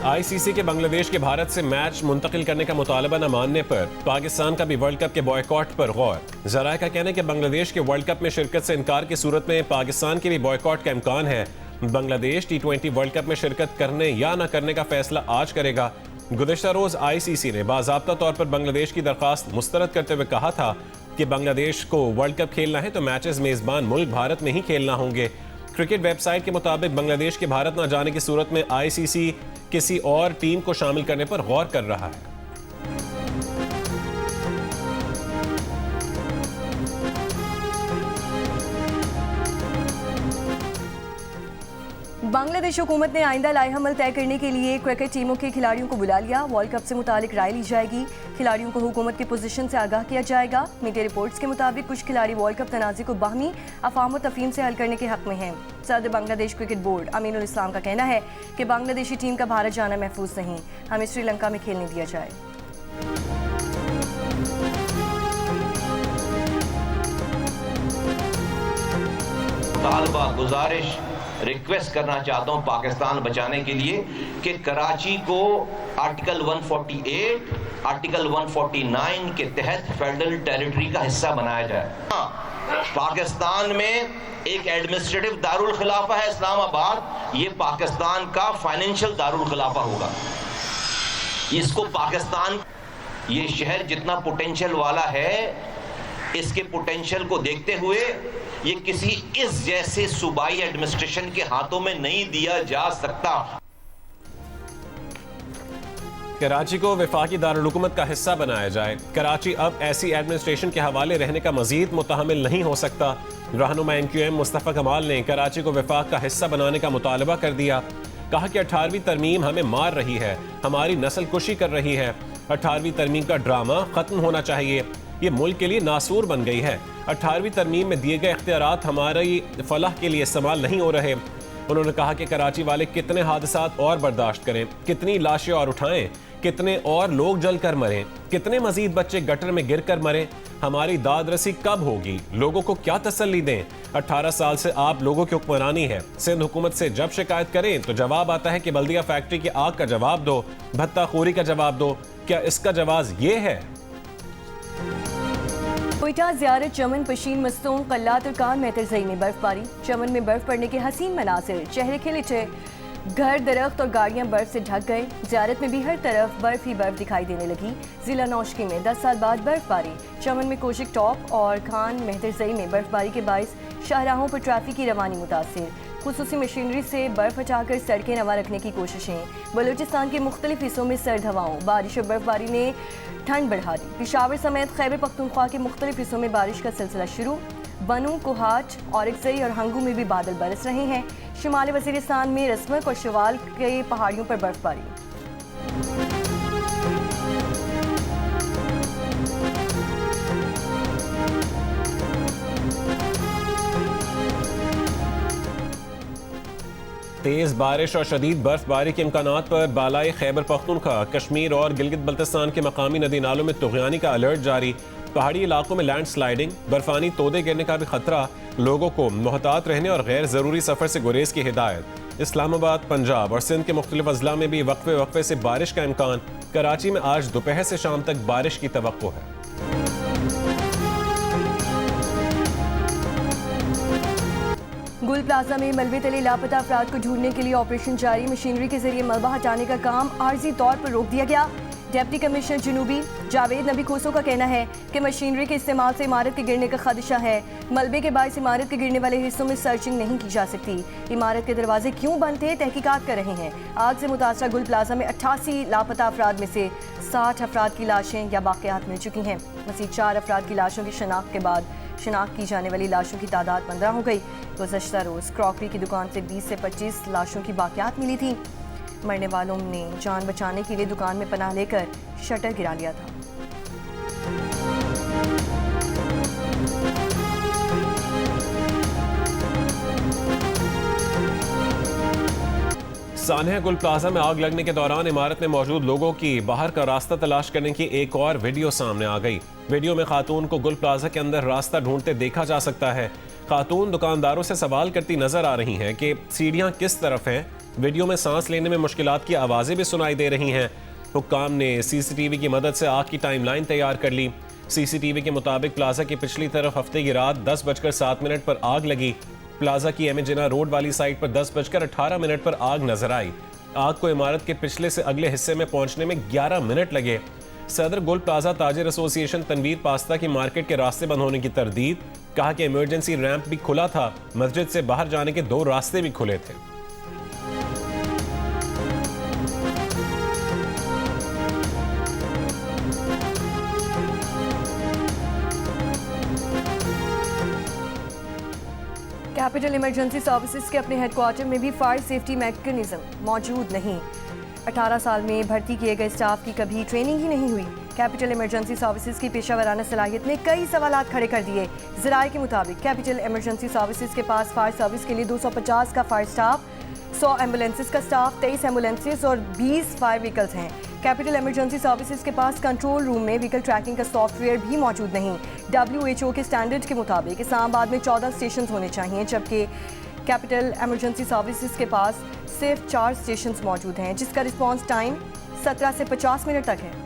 ICC के बांग्लादेश के भारत से मैच मुंतकिल करने का मुतालबा न मानने पर पाकिस्तान का भी वर्ल्ड कप के बॉयकॉट पर गौर। जराए का कहना है कि बांग्लादेश के वर्ल्ड कप में शिरकत से इनकार की सूरत में पाकिस्तान के भी बॉयकॉट का इम्कान है। बांग्लादेश T20 वर्ल्ड कप में शिरकत करने या न करने का फैसला आज करेगा। गुज़िश्ता रोज आईसीसी ने बाज़ाब्ता तौर पर बांग्लादेश की दरख्वास्त मुस्तरद करते हुए कहा था कि बांग्लादेश को वर्ल्ड कप खेलना है तो मैचेस मेजबान मुल्क भारत में ही खेलना होंगे। क्रिकेट वेबसाइट के मुताबिक बांग्लादेश के भारत न जाने की सूरत में आईसीसी किसी और टीम को शामिल करने पर गौर कर रहा है। बांग्लादेश हुकूमत ने आइंदा लाएहमल तय करने के लिए क्रिकेट टीमों के खिलाड़ियों को बुला लिया। वर्ल्ड कप से मुतालिक राय ली जाएगी। खिलाड़ियों को हुकूमत की पोजीशन से आगाह किया जाएगा। मीडिया रिपोर्ट्स के मुताबिक कुछ खिलाड़ी वर्ल्ड कप तनाज़े को बाहमी अफाम व तफहीम से हल करने के हक में हैं। सदर बांग्लादेश क्रिकेट बोर्ड अमीनुल इस्लाम का कहना है कि बांग्लादेशी टीम का भारत जाना महफूज नहीं, हमें श्रीलंका में खेलने दिया जाए। गुजारिश रिक्वेस्ट करना चाहता हूं पाकिस्तान बचाने के लिए कि कराची को आर्टिकल 148, आर्टिकल 149 के तहत फेडरल टेरिटरी का हिस्सा बनाया जाए। पाकिस्तान में एक एडमिनिस्ट्रेटिव दारुल खिलाफा है इस्लामाबाद, ये पाकिस्तान का फाइनेंशियल दारुल खिलाफा होगा। इसको पाकिस्तान, ये शहर जितना पोटेंशियल वाला है, इसके पोटेंशियल को देखते हुए ये किसी इस जैसे सूबाई एडमिनिस्ट्रेशन के हाथों में नहीं दिया जा सकता। कराची को वफाकी दारुल हुकूमत का हिस्सा बनाया जाए। कराची अब ऐसी एडमिनिस्ट्रेशन के हवाले रहने का मजीद मुतहमिल नहीं हो सकता। रहनुमा NQM मुस्तफ़ा कमाल ने कराची को वफाक का हिस्सा बनाने का मुतालबा कर दिया। कहा कि 18वीं तरमीम हमें मार रही है, हमारी नस्ल कुशी कर रही है। 18वीं तरमीम का ड्रामा खत्म होना चाहिए, ये मुल्क के लिए नासूर बन गई है। 18वीं तरमीम में दिए गए इख्तियारात हमारी फलाह के लिए इस्तेमाल नहीं हो रहे। उन्होंने कहा कि कराची वाले कितने हादसात और बर्दाश्त करें, कितनी लाशें और उठाएं, कितने और लोग जल कर मरें, कितने मजीद बच्चे गटर में गिर कर मरें, हमारी दाद रसी कब होगी, लोगों को क्या तसल्ली दें। 18 साल से आप लोगों की हुक्मरानी है। सिंध हुकूमत से जब शिकायत करें तो जवाब आता है कि बल्दिया फैक्ट्री की आग का जवाब दो, भत्ताखोरी का जवाब दो। क्या इसका जवाब ये है? कोयटा ज़ियारत चमन पशीन मस्तूम कल्लात और कान मेहतरजई में बर्फबारी। चमन में बर्फ पड़ने के हसीन मनासिर, चेहरे खिले थे, घर दरख्त और गाड़ियां बर्फ से ढक गए। ज़ियारत में भी हर तरफ बर्फ ही बर्फ दिखाई देने लगी। जिला नौशकी में 10 साल बाद बर्फबारी। चमन में कोशिक टॉप और खान मेहतरजई में बर्फबारी के बाइस शाहराहों पर ट्रैफिक की रवानी मुतासिर। खुसूसी मशीनरी से बर्फ हटाकर सड़कें रवा रखने की कोशिशें। बलूचिस्तान के मुख्तलिफ हिस्सों में सर्द हवाओं, बारिश और बर्फबारी ने ठंड बढ़ा दी। पेशावर समेत खैबर पख्तूनख्वा के मुख्तलिफ हिस्सों में बारिश का सिलसिला शुरू। बनू, कोहाट, औरकजई और हंगू में भी बादल बरस रहे हैं। शुमाली वज़ीरिस्तान में रस्मक और शवाल के पहाड़ियों पर बर्फबारी। तेज़ बारिश और शदीद बर्फबारी के इम्कानात पर बालाई खैबर पख्तूनख्वा, कश्मीर और गिलगित बल्तिस्तान के मकामी नदी नालों में तुग़यानी का अलर्ट जारी। पहाड़ी इलाकों में लैंड स्लाइडिंग, बर्फानी तोदे गिरने का भी खतरा। लोगों को मोहतात रहने और गैर ज़रूरी सफ़र से गुरेज की हिदायत। इस्लामाबाद, पंजाब और सिंध के मुख्तलिफ अजला में भी वक्फे वक्फे से बारिश का इम्कान। कराची में आज दोपहर से शाम तक बारिश की तवक्को है। गुल प्लाजा में मलबे तले लापता अफराद को ढूंढने के लिए ऑपरेशन जारी। मशीनरी के जरिए मलबा हटाने का काम आर्जी तौर पर रोक दिया गया। डिप्टी कमिश्नर जनूबी जावेद नबी खोसो का कहना है कि मशीनरी के इस्तेमाल से इमारत के गिरने का खदशा है। मलबे के बायस इमारत के गिरने वाले हिस्सों में सर्चिंग नहीं की जा सकती। इमारत के दरवाजे क्यों बंद थे, तहकीकात कर रहे हैं। आग से मुतासरा गुल प्लाजा में 88 लापता अफराद में से 60 अफराद की लाशें या बाक़ियात मिल चुकी हैं। मज़ीद 4 अफराद की लाशों की शनाख्त के बाद शनाख्त की जाने वाली लाशों की तादाद 15 हो गई। गुज़श्ता रोज़ क्रॉकरी की दुकान से 20 से 25 लाशों की बाक़ियात मिली थी। मरने वालों ने जान बचाने के लिए दुकान में पनाह लेकर शटर गिरा लिया था। सानहा गुल प्लाजा में आग लगने के दौरान इमारत में मौजूद लोगों की बाहर का रास्ता तलाश करने की एक और वीडियो सामने आ गई। वीडियो में खातून को गुल प्लाजा के अंदर रास्ता ढूंढते देखा जा सकता है। खातून दुकानदारों से सवाल करती नजर आ रही हैं कि सीढ़ियां किस तरफ हैं, वीडियो में सांस लेने में मुश्किलात की आवाज़ें भी सुनाई दे रही हैं। हुक्काम ने सीसीटीवी की मदद से आग की टाइमलाइन तैयार कर ली। सीसीटीवी के मुताबिक प्लाजा की पिछली तरफ हफ्ते की रात 10:07 पर आग लगी। प्लाजा की एमेजिना रोड वाली साइड पर 10:18 पर आग नजर आई। आग को इमारत के पिछले से अगले हिस्से में पहुंचने में 11 मिनट लगे। सदर गुल प्लाजा ताजिर एसोसिएशन तनवीर पास्ता की मार्केट के रास्ते बंद होने की तरदीद, कहा कि इमरजेंसी रैंप भी खुला था, मस्जिद से बाहर जाने के 2 रास्ते भी खुले थे। कैपिटल इमरजेंसी सर्विसेज के अपने हेडक्वार्टर में भी फायर सेफ्टी मैकेनिज्म मौजूद नहीं। 18 साल में भर्ती किए गए स्टाफ की कभी ट्रेनिंग ही नहीं हुई। कैपिटल इमरजेंसी सर्विसेज की पेशावराना सलाहियत ने कई सवालात खड़े कर दिए। ज़राए के मुताबिक कैपिटल इमरजेंसी सर्विसेज के पास फायर सर्विस के लिए 250 का फायर स्टाफ, 100 एम्बुलेंसेज का स्टाफ, 23 एम्बुलेंसेज और 20 फायर व्हीकल्स हैं। कैपिटल इमरजेंसी सर्विसेज के पास कंट्रोल रूम में व्हीकल ट्रैकिंग का सॉफ्टवेयर भी मौजूद नहीं। WHO के स्टैंडर्ड के मुताबिक इस्लामाबाद में 14 स्टेशन होने चाहिए, जबकि कैपिटल इमरजेंसी सर्विसेज के पास सिर्फ 4 स्टेशन मौजूद हैं, जिसका रिस्पॉन्स टाइम 17 से 50 मिनट तक है।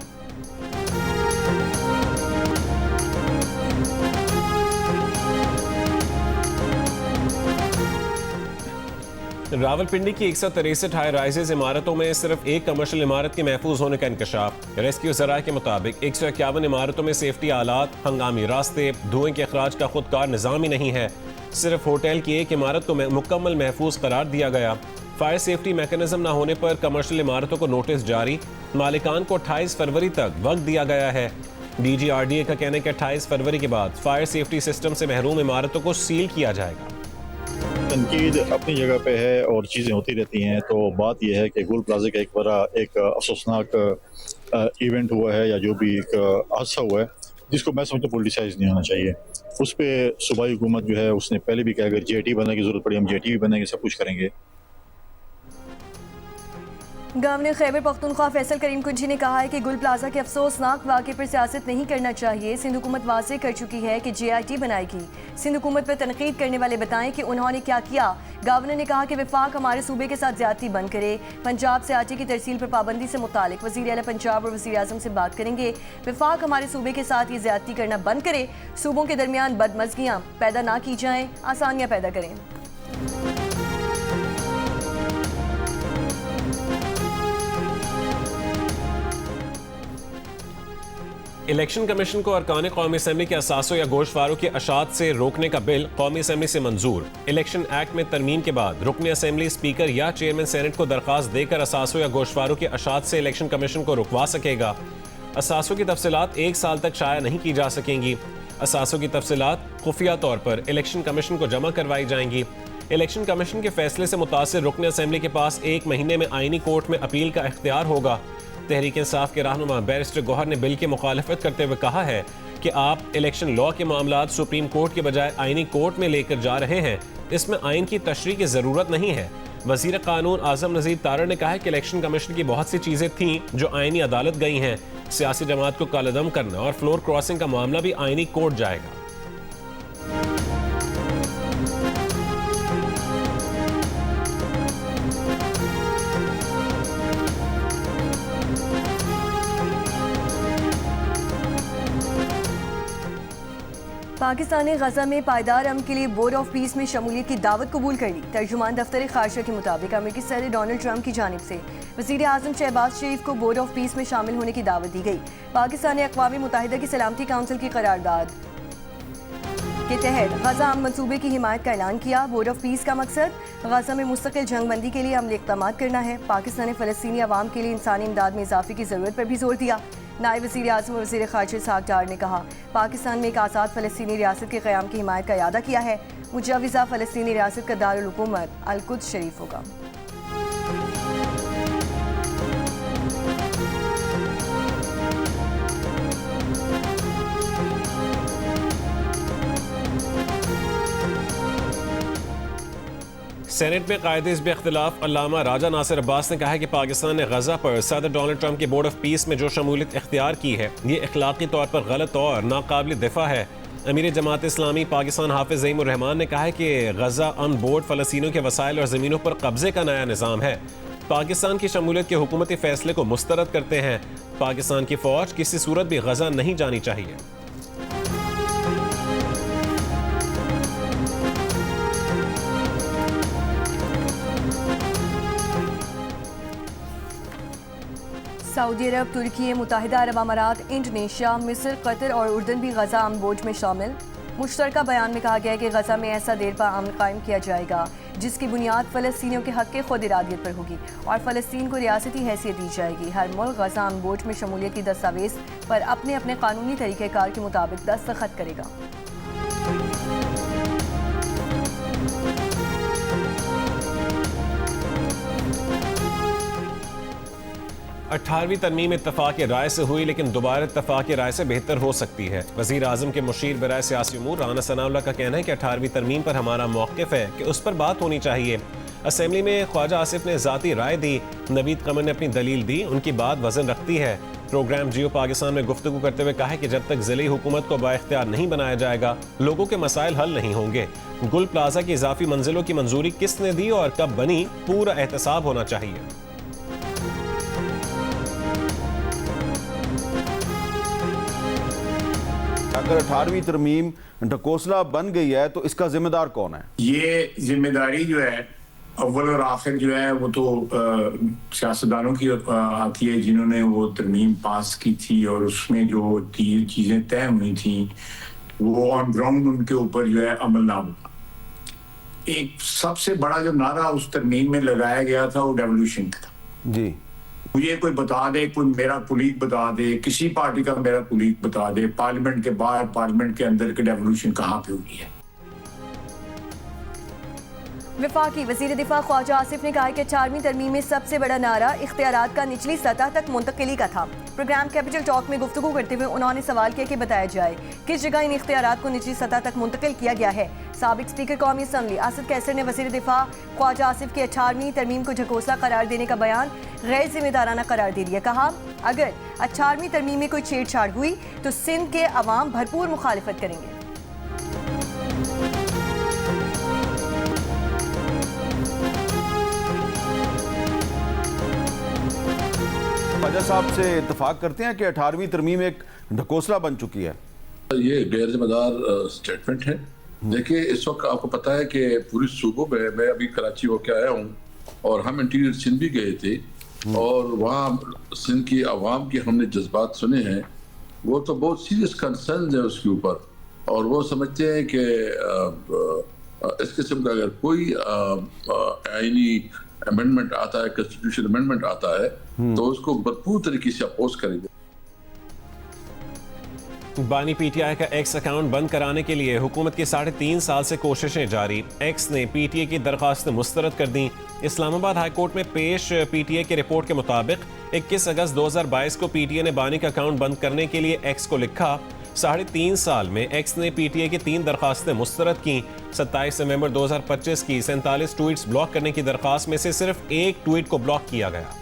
रावलपिंडी की 163 हाई राइजेज इमारतों में सिर्फ एक कमर्शियल इमारत के महफूज होने का इंकशाफ। रेस्क्यू ज़राए के मुताबिक 151 इमारतों में सेफ्टी आलात, हंगामी रास्ते, धुएं के अखराज का खुदकार निज़ाम ही नहीं है। सिर्फ होटल की एक इमारत को मुकम्मल महफूज करार दिया गया। फायर सेफ्टी मैकेनिज्म न होने पर कमर्शियल इमारतों को नोटिस जारी। मालिकान को 28 फरवरी तक वक्त दिया गया है। DGRDA का कहना है कि 28 फरवरी के बाद फायर सेफ्टी सिस्टम से महरूम इमारतों को सील किया जाएगा। तनकीद अपनी जगह पे है और चीज़ें होती रहती हैं। तो बात यह है कि गुल प्लाजा का एक बड़ा एक अफसोसनाक इवेंट हुआ है या जो भी एक हादसा हुआ है, जिसको मैं समझता हूँ पोलिटिसाइज नहीं होना चाहिए। उस पर सूबाई हुकूमत जो है उसने पहले भी कहा अगर JT बनने की ज़रूरत पड़ी हम JT भी बनेंगे, सब कुछ करेंगे। गवर्नर खैबर पख्तूनख्वा फैसल करीम कुंजी ने कहा है कि गुल प्लाजा के अफसोसनाक वाक़े पर सियासत नहीं करना चाहिए। सिंध हुकूमत वाज़ेह कर चुकी है कि JIT बनाएगी। सिंध हुकूमत पर तनकीद करने वाले बताएं कि उन्होंने क्या किया। गवर्नर ने कहा कि वफाक हमारे सूबे के साथ ज्यादती बंद करे। पंजाब से आटे की तरसील पर पाबंदी से मुतालिक वज़ीर आला पंजाब और वज़ीर आज़म से बात करेंगे। वफाक हमारे सूबे के साथ ये ज्यादती करना बंद करे। सूबों के दरमियान बदमज़गियाँ पैदा ना की जाएँ, आसानियाँ पैदा करें। इलेक्शन कमीशन को अरकान कौमी असम्बली के असासों या गोशवारों के अशात से रोकने का बिल कौमी असम्बली से मंजूर। इलेक्शन एक्ट में तरमीम के बाद रुकन असम्बली स्पीकर या चेयरमैन सेनेट को दरख्वास्त देकर असासों या गोशवारों के अशात से इलेक्शन कमीशन को रुकवा सकेगा। असासों की तफसीलात 1 साल तक शाया नहीं की जा सकेंगी। असासों की तफसीलात खुफिया तौर पर इलेक्शन कमीशन को जमा करवाई जाएंगी। इलेक्शन कमीशन के फैसले से मुतासिर रुकन असम्बली के पास 1 महीने में आईनी कोर्ट में अपील का इख्तियार होगा। तहरीक इंसाफ के रहनुमा बैरिस्टर गौहर ने बिल की मुखालफत करते हुए कहा है कि आप इलेक्शन लॉ के मामलात सुप्रीम कोर्ट के बजाय आईनी कोर्ट में लेकर जा रहे हैं। इसमें आइन की तशरीह की ज़रूरत नहीं है। वज़ीर कानून आज़म नज़ीर तारड़ ने कहा है कि इलेक्शन कमीशन की बहुत सी चीज़ें थीं जो आइनी अदालत गई हैं। सियासी जमात को कालदम करना और फ्लोर क्रॉसिंग का मामला भी आइनी कोर्ट जाएगा। पाकिस्तान ने गजा में पायदार अमन के लिए बोर्ड ऑफ पीस में शमूलियत की दावत कबूल कर ली। तर्जुमान दफ्तर खारजा के मुताबिक अमेरिकी सदर डोनाल्ड ट्रंप की जानिब से वज़ीर आज़म शहबाज शरीफ को बोर्ड ऑफ पीस में शामिल होने की दावत दी गई। पाकिस्तान ने अक़वाम मुत्तहिदा की सलामती काउंसिल की करारदाद के तहत गजा अमन मनसूबे की हिमायत का ऐलान किया। बोर्ड ऑफ पीस का मकसद गजा में मुस्तकिल जंगबंदी के लिए अमली इक़दामात करना है। पाकिस्तान ने फ़लस्तीनी अवाम के लिए इंसानी इमदाद में इजाफे की ज़रूरत पर भी जोर दिया। नायब वज़ीर आज़म और वज़ीर ख़ारिजा इसहाक़ डार ने कहा पाकिस्तान में एक आज़ाद फ़लस्तीनी रियासत के क़याम की हिमायत का इरादा किया है। मुजव्वज़ा फ़लस्तीनी रियासत का दारुल हुकूमत अल-कुद्स शरीफ होगा। सेनेट में कायदे हिज़्ब इख्तिलाफ अल्लामा राजा नासिर अब्बास ने कहा है कि पाकिस्तान ने गजा पर सदर डोनाल्ड ट्रंप के बोर्ड ऑफ पीस में जो शमूलियत इख्तियार की है ये अखलाकी तौर पर गलत और नाकाबिल दिफा है। अमीर जमात इस्लामी पाकिस्तान हाफिज ज़ईमुर रहमान ने कहा है कि गजा ऑन बोर्ड फ़लस्तीनियों के वसाइल और ज़मीनों पर कब्जे का नया निज़ाम है। पाकिस्तान की शमूलियत के हुकूमती फैसले को मुस्तरद करते हैं। पाकिस्तान की फ़ौज किसी सूरत भी गजा नहीं जानी चाहिए। सऊदी अरब, तुर्की, मुत्तहिदा अरब अमारात, इंडोनेशिया, मिस्र, कतर और उर्दन भी गजा अमन बोर्ड में शामिल। मुश्तरका बयान में कहा गया है कि गजा में ऐसा देर पर अमन कायम किया जाएगा जिसकी बुनियाद फ़लस्तीनियों के हक़ खुद इरादियत पर होगी और फ़लस्तीन को रियासती हैसियत दी जाएगी। हर मुल्क गजा अमन बोर्ड में शमूलियत की दस्तावेज़ पर अपने अपने कानूनी तरीक़ेकार के मुताबिक दस्तखत करेगा। 18वीं तरमीम इत्तफ़ाक़ राय से हुई, लेकिन दोबारा इत्तफ़ाक़ राय से बेहतर हो सकती है। वज़ीर आज़म के मुशीर बराए सियासी उमूर राना सनाउल्लाह का कहना है कि 18वीं तरमीम पर हमारा मौक़िफ़ है कि उस पर बात होनी चाहिए। असेंबली में ख्वाजा आसिफ ने ज़ाती राय दी, नवीद कमर ने अपनी दलील दी, उनकी बात वज़न रखती है। प्रोग्राम जियो पाकिस्तान में गुफ्तगू करते हुए कहा है कि जब तक ज़िली हुकूमत को बाइख्तियार नहीं बनाया जाएगा, लोगों के मसाइल हल नहीं होंगे। गुल प्लाजा की इजाफी मंजिलों की मंजूरी किसने दी और कब बनी, पूरा एहतसाब होना चाहिए। अगर 18वीं तरमीम ढकोसला बन गई है तो इसका जिम्मेदार कौन है? ये जिम्मेदारी जो है अव्वल और आखिर जो है वो तो सियासतदानों की आती है जिन्होंने वो तरमीम पास की थी और उसमें जो चीज़ें तय हुई थी वो ऑन ग्राउंड उनके ऊपर जो है अमल ना हुआ। एक सबसे बड़ा जो नारा उस तरमीम में लगाया गया था वो डेवोल्यूशन का था। जी, मुझे कोई बता दे, कोई मेरा कुलीग बता दे, किसी पार्टी का मेरा कुलीग बता दे, पार्लियामेंट के बाहर पार्लियामेंट के अंदर की डेवोल्यूशन कहाँ पे हुई है। वफाकी वज़ीर दिफा ख्वाजा आसिफ ने कहा कि 18वीं तरमीम में सबसे बड़ा नारा इख्तियारात का निचली सतह तक मुंतकिली का था। प्रोग्राम कैपिटल टॉक में गुफ्तगू करते हुए उन्होंने सवाल किया कि बताया जाए किस जगह इन इख्तियारात को निचली सतह तक मुंतकिल किया गया है। साबिक स्पीकर कौमी असम्बली असद कैसर ने वज़ीर दिफा ख्वाजा आसिफ की 18वीं तरमीम को ढकोसला करार देने का बयान गैर जिम्मेदाराना करार दे दिया। कहा अगर 18वीं तरमीम में कोई छेड़छाड़ हुई तो सिंध के अवाम भरपूर मुखालिफत करेंगे। ख्वाजा साहब से इत्तफाक करते हैं कि 18वीं तरमीम एक ढकोसला बन चुकी है। ये गैर जिम्मेदार स्टेटमेंट है। देखिए, इस वक्त आपको पता है कि पूरी सूबों में, मैं अभी कराची होके आया हूँ और हम इंटीरियर सिंध भी गए थे और वहाँ सिंध की आवाम की हमने जज्बात सुने हैं। वो तो बहुत सीरियस कंसर्न है उसके ऊपर और वो समझते हैं कि इस किस्म का अगर कोई आईनी अमेंडमेंट आता है, कॉन्स्टिट्यूशन अमेंडमेंट आता है तो उसको भरपूर तरीके से अपोज करेंगे। बानी पीटीआई का एक्स अकाउंट बंद कराने के लिए हुकूमत की 3.5 साल से कोशिशें जारी। एक्स ने पीटीए की दरखास्त मुस्तरद कर दी। इस्लामाबाद हाई कोर्ट में पेश पीटीए की रिपोर्ट के मुताबिक 21 अगस्त 2022 को पीटीए ने बानी का अकाउंट बंद करने के लिए एक्स को लिखा। 3.5 साल में एक्स ने पीटीए की 3 दरखास्तें मुस्तरद की। 27 नवंबर 2025 की 47 ट्वीट्स ब्लॉक करने की दरखास्त में से सिर्फ एक ट्वीट को ब्लॉक किया गया।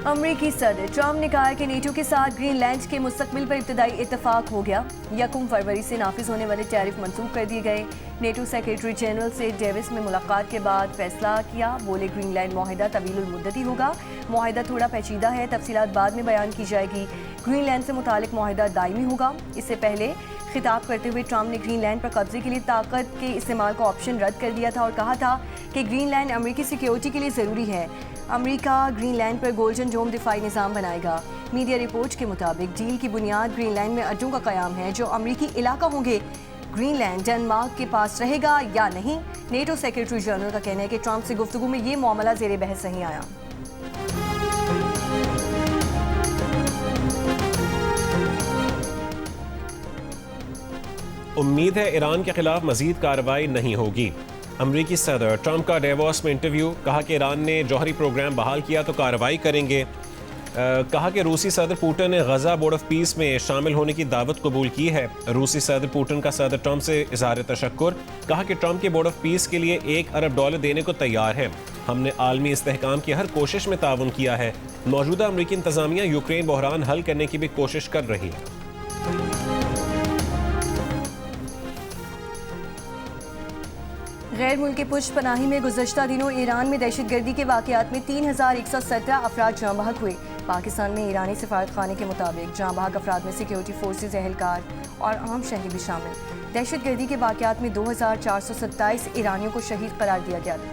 अमरीकी सदर ट्रंप ने कहा है कि नेटो के साथ ग्रीनलैंड के मुस्तकबिल पर इब्तदाई इत्तफाक हो गया। 1 फरवरी से नाफिज होने वाले टैरिफ मंसूख कर दिए गए। नेटो सेक्रेटरी जनरल से डेविस में मुलाकात के बाद फैसला किया। बोले ग्रीनलैंड मुआहिदा तवीलुल मुद्दती होगा। मुआहिदा थोड़ा पेचीदा है, तफसीलात बाद में बयान की जाएगी। ग्रीनलैंड से मुतालिक मुआहिदा दायमी होगा। इससे पहले खिताब करते हुए ट्रंप ने ग्रीनलैंड पर कब्जे के लिए ताकत के इस्तेमाल का ऑप्शन रद्द कर दिया था और कहा था कि ग्रीनलैंड अमरीकी सिक्योरिटी के लिए ज़रूरी है। अमेरिका ग्रीनलैंड पर गोल्डन डोम दिफाई निज़ाम बनाएगा। मीडिया रिपोर्ट्स के मुताबिक डील की बुनियाद ग्रीनलैंड में अड्डों का क़याम है जो अमरीकी इलाका होंगे। ग्रीनलैंड डेनमार्क के पास रहेगा या नहीं, नेटो सेक्रेटरी जनरल का कहना है कि ट्रंप से गुफ्तगू में ये मामला ज़ेरे बहस नहीं आया। उम्मीद है ईरान के खिलाफ मजीद कार्रवाई नहीं होगी। अमरीकी सदर ट्रंप का डेवोस में इंटरव्यू, कहा कि ईरान ने जौहरी प्रोग्राम बहाल किया तो कार्रवाई करेंगे। कहा कि रूसी सदर पुतिन ने गजा बोर्ड ऑफ पीस में शामिल होने की दावत कबूल की है। रूसी सदर पुतिन का सदर ट्रंप से इज़हार तशक्कुर। कहा कि ट्रंप के बोर्ड ऑफ पीस के लिए $1 अरब देने को तैयार है। हमने आलमी इस्तेहकाम की हर कोशिश में ताउन किया है। मौजूदा अमरीकी इंतजामिया यूक्रेन बहरान हल करने की भी कोशिश कर रही है। गैर मुल्की पुष्ट पनाही में गुज़श्ता दिनों ईरान में दहशतगर्दी के वाक़यात में 3117 अफराद जाँ बहक हुए। पाकिस्तान में ईरानी सफारत खाने के मुताबिक जाँ बहक अफराद में सिक्योरिटी फोर्सेज, एहलकार और आम शहरी भी शामिल। दहशतगर्दी के वाक़यात में 2427 ईरानियों को शहीद करार दिया गया था।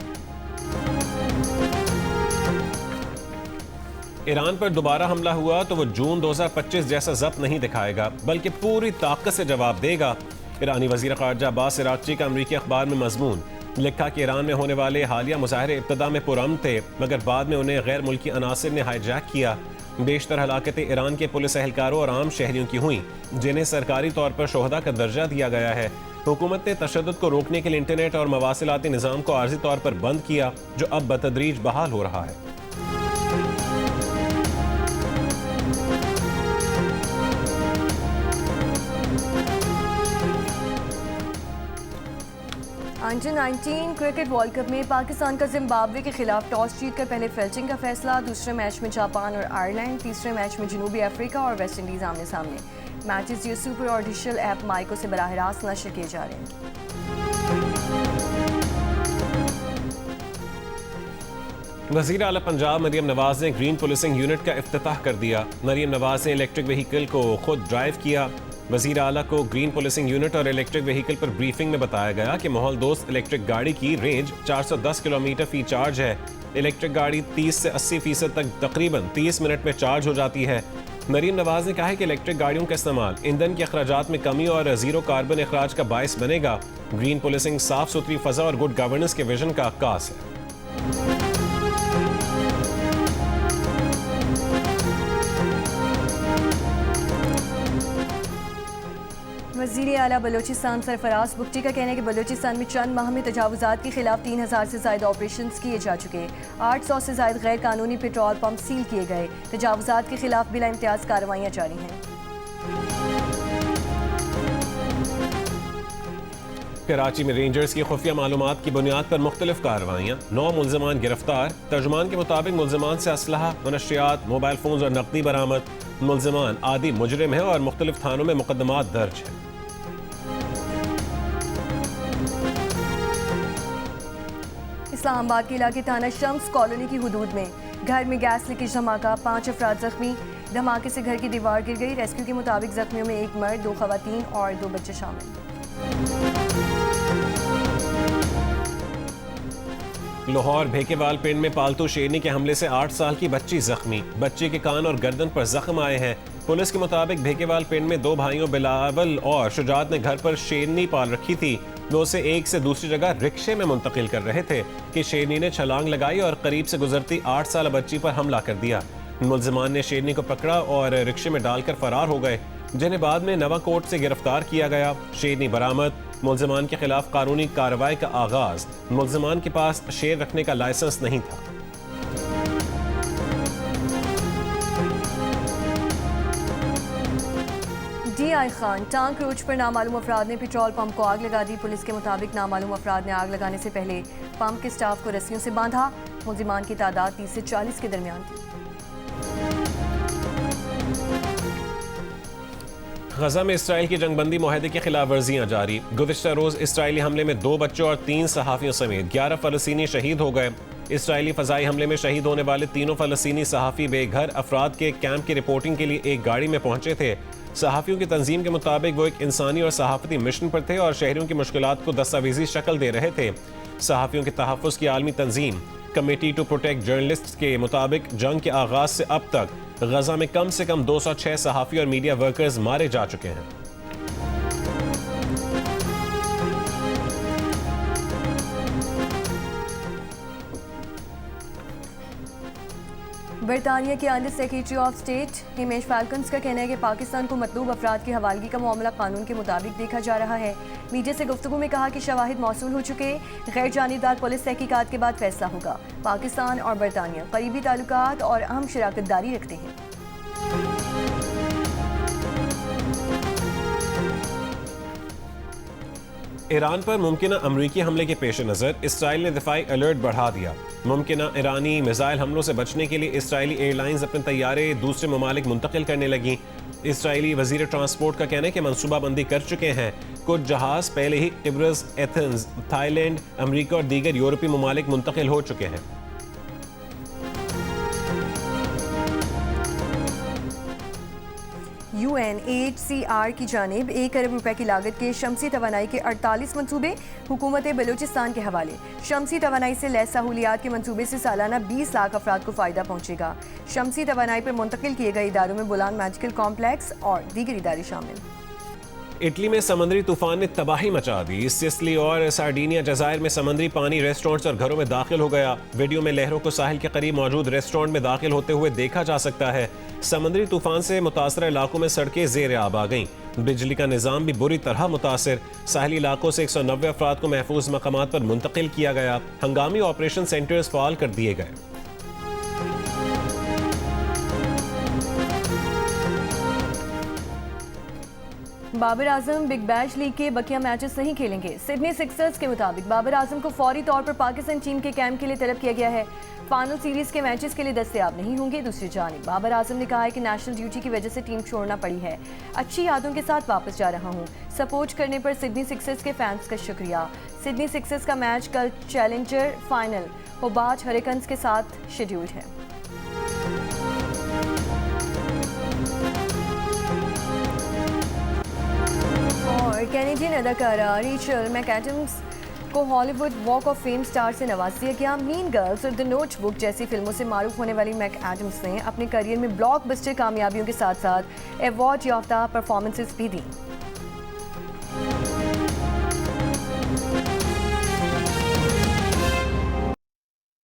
ईरान पर दोबारा हमला हुआ तो वो जून 2025 जैसा ज़ब्त नहीं दिखाएगा, बल्कि पूरी ताकत से जवाब देगा। ईरानी वज़ीर ख़ारजा अब्बास इराक़ची का अमरीकी अखबार में मज़मून लिखा कि ईरान में होने वाले हालिया मुज़ाहरे इब्तदा में पुरअमन थे, मगर बाद में उन्हें गैर मुल्की अनासिर ने हाईजैक किया। बेशतर हलाकतें ईरान के पुलिस एहलकारों और आम शहरियों की हुई, जिन्हें सरकारी तौर पर शोहदा का दर्जा दिया गया है। हुकूमत ने तशद्दुद को रोकने के लिए इंटरनेट और मवासिलाती निज़ाम को आर्जी तौर पर बंद किया, जो अब बतदरीज बहाल हो रहा है। अंडर 19 क्रिकेट वर्ल्ड कप में पाकिस्तान का जिम्बाब्वे के खिलाफ टॉस जीतकर पहले फील्डिंग का फैसला। दूसरे मैच में जापान और आयरलैंड, तीसरे मैच में जनूबी अफ्रीका और वेस्ट इंडीज आमने सामने। मैचेस जियो सुपर और डिजिटल ऐप माइको से बराह रास्त नशर किए जा रहे हैं। वज़ीर आला पंजाब मरियम नवाज ने ग्रीन पुलिसिंग यूनिट का इफ्तिताह कर दिया। मरियम नवाज ने इलेक्ट्रिक व्हीकल को खुद ड्राइव किया। वज़ीर आला को ग्रीन पुलिसिंग यूनिट और इलेक्ट्रिक व्हीकल पर ब्रीफिंग में बताया गया कि माहौल दोस्त इलेक्ट्रिक गाड़ी की रेंज 410 किलोमीटर फी चार्ज है। इलेक्ट्रिक गाड़ी 30 से 80% तक तकरीबन 30 मिनट में चार्ज हो जाती है। मरियम नवाज ने कहा है कि इलेक्ट्रिक गाड़ियों का इस्तेमाल ईंधन के अखराजात में कमी और जीरो कार्बन अखराज का बायस बनेगा। ग्रीन पुलिसिंग साफ सुथरी फ़ज़ा और गुड गवर्नेंस के विजन का अक्कास है। वज़ीर आला बलोचिस्तान सरफराज बुख्ती का कहना है कि बलोचिस्तान में चंद माह में तजावुज़ात के खिलाफ 3000 से ज़ायद ऑपरेशन किए जा चुके। 800 से ज़ायद गैर कानूनी पेट्रोल पंप सील किए गए। तजावुज़ात के खिलाफ बिला इम्तियाज़ कार्रवाइयाँ जारी हैं। कराची में रेंजर्स की खुफिया मालूमात की बुनियाद पर मुख्तलिफ कार्रवाइयाँ, 9 मुल्ज़िमान गिरफ्तार। तर्जुमान के मुताबिक मुल्ज़िमान से असलहा, मनशियात, मोबाइल फ़ोन और नकदी बरामद। मुल्ज़िमान आदि मुजरिम है और मुख्तलिफ थानों में मुकदमात दर्ज है। इस्लामाबाद के इलाके थाना शम्स कॉलोनी की हुदूद में घर में गैस लीकेज धमाका, 5 अफराद जख्मी। धमाके से घर की दीवार गिर गई। रेस्क्यू के मुताबिक जख्मियों में 1 मर्द, 2 खवातीन और 2 बच्चे शामिल। लाहौर भेकेवाल पिंड में पालतू शेरनी के हमले से 8 साल की बच्ची जख्मी। बच्चे के कान और गर्दन पर जख्म आए हैं। पुलिस के मुताबिक भेकेवाल पिंड में 2 भाइयों बिलावल और शुजात ने घर पर शेरनी पाल रखी थी। वो उसे एक से दूसरी जगह रिक्शे में मुंतकिल कर रहे थे कि शेरनी ने छलांग लगाई और करीब से गुजरती 8 साल बच्ची पर हमला कर दिया। मुल्ज़िमान ने शेरनी को पकड़ा और रिक्शे में डालकर फरार हो गए, जिन्हें बाद में नवाकोट से गिरफ्तार किया गया। शेरनी बरामद। मुल्ज़िमान के खिलाफ कानूनी कार्रवाई का आगाज। मुल्ज़िमान के पास शेर रखने का लाइसेंस नहीं था। DI खान टांक रोड पर नामालूम अफराद ने पेट्रोल पंप को आग लगा दी। पुलिस के मुताबिक नामालूम अफराद ने आग लगाने से पहले पंप के स्टाफ को रस्सियों से बांधा। मुल्ज़िमान की तादाद 30 से 40 के दरमियान थी। गजा में इसराइल की जंगबंदी मुआहदे की खिलाफ वर्जियाँ जारी। गुज़िश्ता रोज़ इसराइली हमले में 2 बच्चों और 3 सहाफ़ियों समेत 11 फ़लस्तीनी शहीद हो गए। इसराइली फ़ज़ाई हमले में शहीद होने वाले तीनों फ़लस्तीनी सहाफ़ी बेघर अफराद के कैंप की रिपोर्टिंग के लिए एक गाड़ी में पहुंचे थे। सहाफ़ियों की तंजीम के मुताबिक वो एक इंसानी और सहाफ़ती मिशन पर थे और शहरियों की मुश्किलात को दस्तावेजी शक्ल दे रहे थे। सहाफ़ियों के तहफ़्फ़ुज़ की आलमी तंजीम कमेटी टू प्रोटेक्ट जर्नलिस्ट के मुताबिक जंग के आगाज़ से अब तक गजा में कम से कम 206 सहाफ़ी और मीडिया वर्कर्स मारे जा चुके हैं। बरतानिया के under secretary of state Himesh falcons का कहना है कि पाकिस्तान को मतलूब अफराद की हवालगी का मामला कानून के मुताबिक देखा जा रहा है। मीडिया से गुफ्तगू में कहा कि शवाहिद मौसूल हो चुके, गैर जानिबदार पुलिस तहकीकात के बाद फैसला होगा। पाकिस्तान और बरतानिया करीबी ताल्लुकात और अहम शराकतदारी रखते हैं। ईरान पर मुमकिन अमरीकी हमले के पेश नज़र इसराइल ने दिफाई अलर्ट बढ़ा दिया। मुमकिन ईरानी मिसाइल हमलों से बचने के लिए इसराइली एयरलाइंस अपने तैयारे दूसरे ममालिक मुंतकिल करने लगी। इसराइली वजीर ट्रांसपोर्ट का कहना है कि मनसूबाबंदी कर चुके हैं। कुछ जहाज पहले ही किब्रस, एथेंस, थाईलैंड, अमरीका और दीगर यूरोपीय ममालिक मुंतकिल हो चुके हैं। UNHCR की जानिब 1 अरब रुपए की लागत के शमसी तवानाई के 48 मनसूबे हुकूमत बलूचिस्तान के हवाले। शमसी तवानाई से लैस सहूलियात के मनसूबे से सालाना 20 लाख अफराद को फ़ायदा पहुँचेगा। शमसी तवानाई पर मुंतकिल किए गए इदारों में बुलान मेडिकल कॉम्प्लेक्स और दीगर इदारे शामिल। इटली में समंदरी तूफान ने तबाही मचा दी। सिसिली और सार्डिनिया जजायर में समंदरी पानी रेस्टोरेंट्स और घरों में दाखिल हो गया। वीडियो में लहरों को साहिल के करीब मौजूद रेस्टोरेंट में दाखिल होते हुए देखा जा सकता है। समंदरी तूफान से मुतासर इलाकों में सड़कें ज़ेर आब आ गईं। बिजली का निज़ाम भी बुरी तरह मुतासर। साहली इलाकों से 190 अफराद को महफूज मकामात पर मुंतकिल किया गया। हंगामी ऑपरेशन सेंटर्स फ़ाल कर दिए गए। Babar Azam big bash league के बकिया मैचेस नहीं खेलेंगे। सिडनी सिक्सर्स के मुताबिक बाबर आजम को फौरी तौर पर पाकिस्तान टीम के कैंप के लिए तलब किया गया है। फाइनल सीरीज के मैचेस के लिए दस्तयाब नहीं होंगे। दूसरी जानिब बाबर आजम ने कहा है कि नेशनल ड्यूटी की वजह से टीम छोड़ना पड़ी है। अच्छी यादों के साथ वापस जा रहा हूँ। सपोर्ट करने पर सिडनी सिक्सर्स के फैंस का शुक्रिया। सिडनी सिक्सर्स का मैच कल चैलेंजर फाइनल होबार्ट हरिकेन्स के साथ शेड्यूल्ड है। और कैनेडियन अदाकारा रेचल मैकएडम्स को Hollywood walk of fame star से नवाज दिया गया। मीन गर्ल्स और द नोटबुक जैसी फिल्मों से मारूफ होने वाली मैकएडम्स ने अपने करियर में ब्लॉकबस्टर कामयाबियों के साथ साथ अवार्ड याफ्ता परफॉर्मेंसेस भी दी।